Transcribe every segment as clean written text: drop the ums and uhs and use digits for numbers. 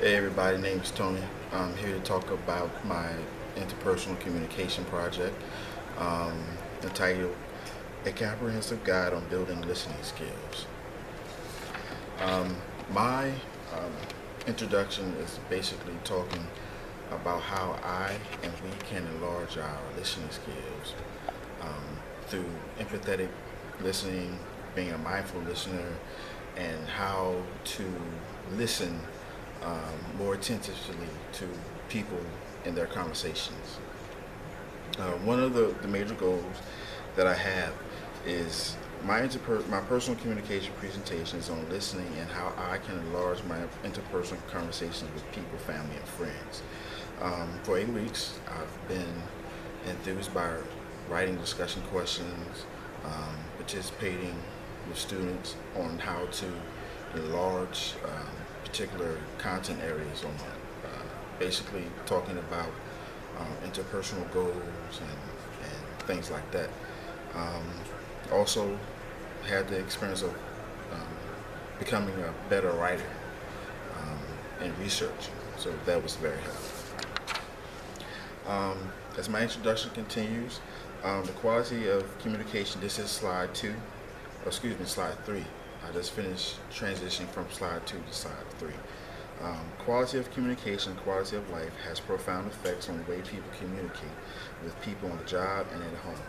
Hey everybody, name is Tony. I'm here to talk about my interpersonal communication project um, entitled A Comprehensive Guide on Building Listening Skills. Um, my introduction is basically talking about how I and we can enlarge our listening skills through empathetic listening, being a mindful listener, and how to listen more attentively to people in their conversations. One of the major goals that I have is my personal communication presentations on listening and how I can enlarge my interpersonal conversations with people, family, and friends. For 8 weeks, I've been enthused by writing discussion questions, participating with students on how to enlarge particular content areas on basically talking about interpersonal goals and things like that. Um, Also had the experience of becoming a better writer and research, so that was very helpful. As my introduction continues, the quality of communication, this is slide 2, or excuse me, slide 3. I just finished transitioning from slide 2 to slide 3. Quality of communication, quality of life has profound effects on the way people communicate with people on the job and at home.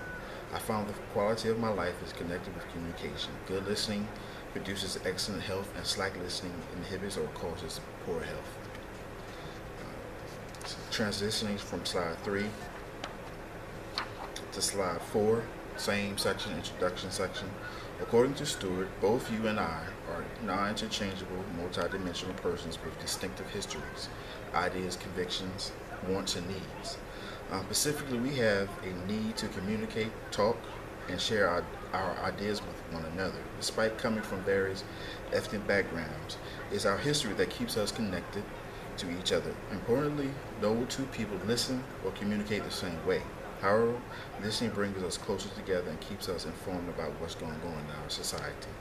I found the quality of my life is connected with communication. Good listening produces excellent health, and slack listening inhibits or causes poor health. Transitioning from slide 3 to slide 4, same section, introduction section. According to Stewart, both you and I are non-interchangeable, multidimensional persons with distinctive histories, ideas, convictions, wants, and needs. Specifically, we have a need to communicate, talk, and share our ideas with one another. Despite coming from various ethnic backgrounds, it's our history that keeps us connected to each other. Importantly, no two people listen or communicate the same way. However, listening brings us closer together and keeps us informed about what's going on in our society.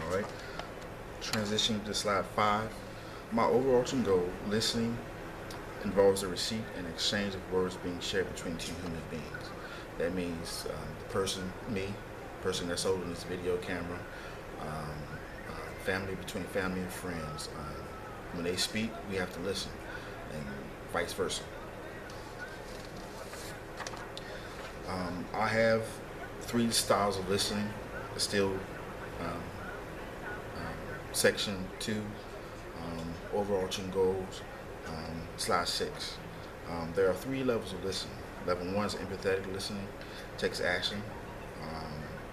All right. Transitioning to slide 5. My overarching goal, listening, involves the receipt and exchange of words being shared between two human beings. That means the person, me, person that's holding this video camera, family, between family and friends. When they speak, we have to listen, and vice versa. I have 3 styles of listening. Still, um, section 2, overarching goals, slide 6. There are 3 levels of listening. Level 1 is empathetic listening, takes action,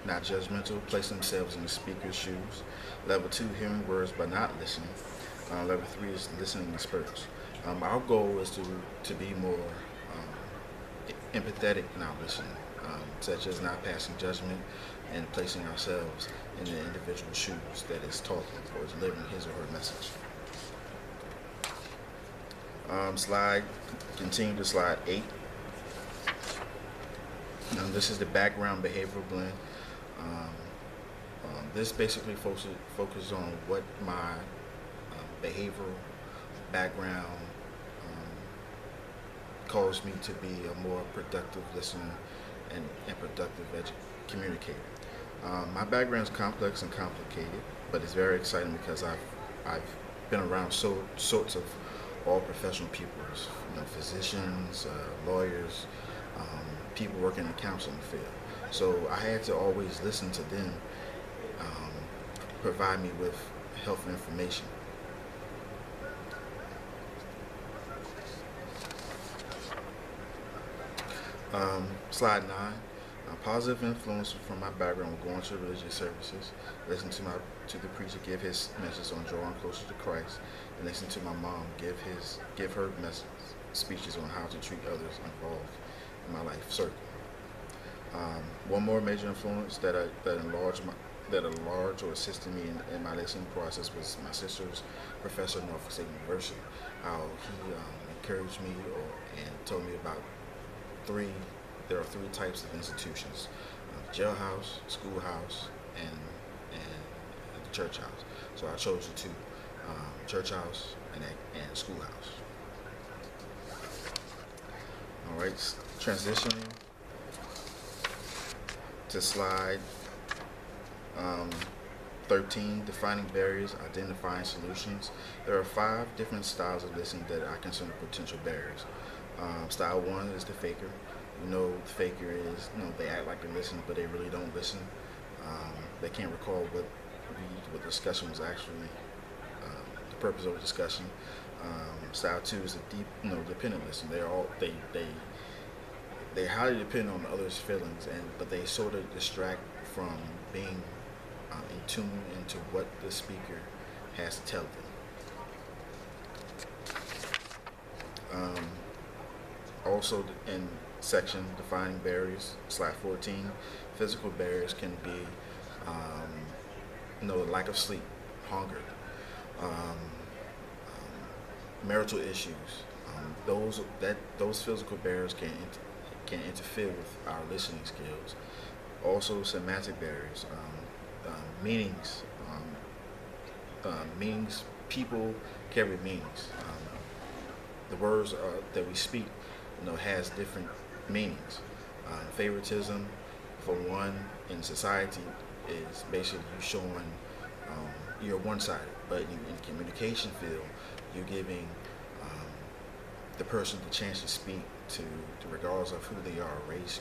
not judgmental, place themselves in the speaker's shoes. Level 2, hearing words but not listening. Level 3 is listening in spurts. Our goal is to be more empathetic in our listening, such as not passing judgment and placing ourselves in the individual shoes that is talking or is delivering his or her message. Continue to slide 8. This is the background behavioral blend. This basically focuses on what my behavioral background caused me to be a more productive listener and productive communicator. My background is complex and complicated, but it's very exciting because I've been around sorts of all professional people, physicians, lawyers, people working in the counseling field. So I had to always listen to them provide me with helpful information. Slide 9. Positive influence from my background will go into religious services, listen to the preacher give his message on drawing closer to Christ, and listen to my mom give her speeches on how to treat others involved in my life circle. One more major influence that enlarged or assisted me in my listening process was my sister's professor at Norfolk State University. How he encouraged me and told me about there are 3 types of institutions: jailhouse, schoolhouse, and the church house. So I chose the 2, church house and schoolhouse. All right, transitioning to slide um, 13, defining barriers, identifying solutions. There are 5 different styles of listening that I consider potential barriers. Style 1 is the faker. You know, the faker is, they act like they're listening, but they really don't listen. They can't recall what discussion was actually the purpose of the discussion. Style 2 is the deep, dependent listener. They highly depend on others' feelings, but they sort of distract from being in tune into what the speaker has to tell them. Also, in section defining barriers, slide 14, physical barriers can be, lack of sleep, hunger, marital issues. Those physical barriers can interfere with our listening skills. Also, semantic barriers, meanings. Meanings. People carry meanings. The words that we speak, has different meanings. Favoritism, for one, in society, is basically you showing you're one-sided, but in communication field, you're giving the person the chance to speak to regardless of who they are, race,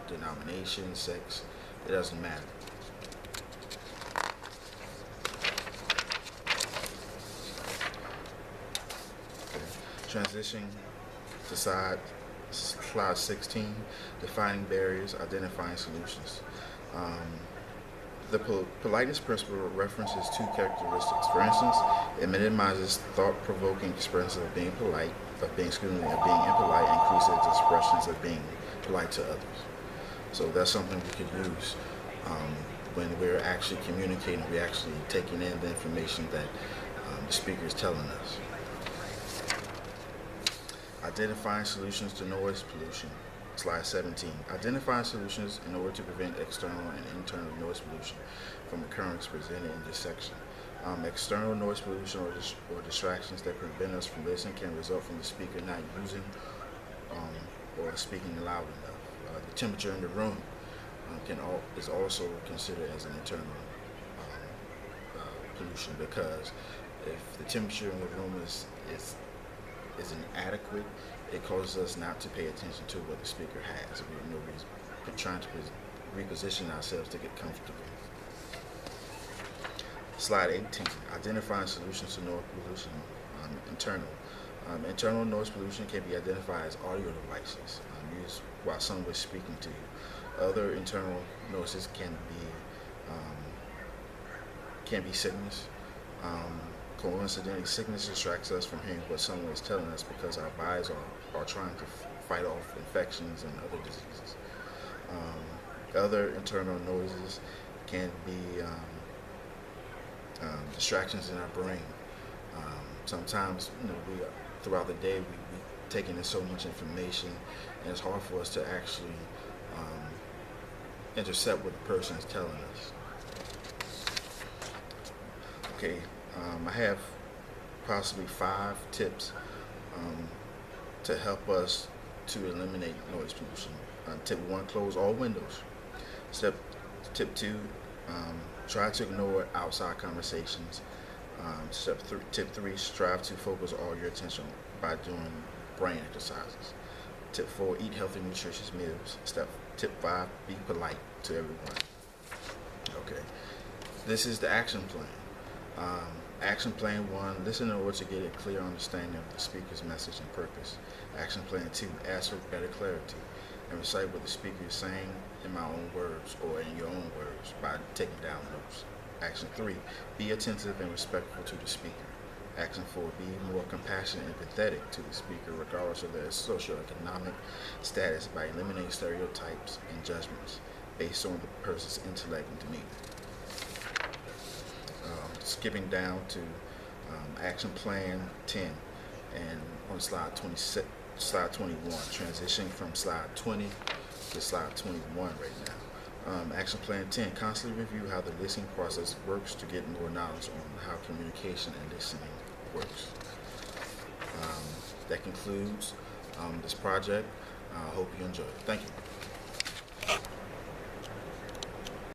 denomination, sex. It doesn't matter. Okay. Transitioning to slide 16, defining barriers, identifying solutions. The politeness principle references 2 characteristics. For instance, it minimizes thought-provoking expressions of being polite, of being impolite, and increases expressions of being polite to others. So that's something we could use when we're actually communicating, we're actually taking in the information that the speaker is telling us. Identifying solutions to noise pollution. Slide 17. Identifying solutions in order to prevent external and internal noise pollution from occurrence presented in this section. External noise pollution or distractions that prevent us from listening can result from the speaker not using or speaking loud enough. The temperature in the room is also considered as an internal pollution, because if the temperature in the room is inadequate, it causes us not to pay attention to what the speaker has. We're trying to reposition ourselves to get comfortable. Slide 18, identifying solutions to noise pollution. Internal. Internal noise pollution can be identified as audio devices used while someone is speaking to you. Other internal noises can be sickness. Coincidentally, sickness distracts us from hearing what someone is telling us because our bodies are trying to fight off infections and other diseases. Other internal noises can be distractions in our brain. Sometimes, throughout the day, we taking in so much information, and it's hard for us to actually intercept what the person is telling us. Okay, I have possibly 5 tips to help us to eliminate noise pollution. Tip 1, close all windows. Tip 2, try to ignore outside conversations. Tip 3, strive to focus all your attention by doing brain exercises. Tip 4, eat healthy, nutritious meals. Tip 5, be polite to everyone. Okay, this is the action plan. Action plan 1, listen in order to get a clear understanding of the speaker's message and purpose. Action plan 2, ask for better clarity and recite what the speaker is saying in my own words or in your own words by taking down notes. Action 3, be attentive and respectful to the speaker. Action 4, be more compassionate and empathetic to the speaker regardless of their socioeconomic status by eliminating stereotypes and judgments based on the person's intellect and demeanor. Skipping down to action plan 10 and on slide 21, transitioning from slide 20 to slide 21 right now. Action plan 10, constantly review how the listening process works to get more knowledge on how communication and listening works. that concludes this project. I hope you enjoy it. Thank you.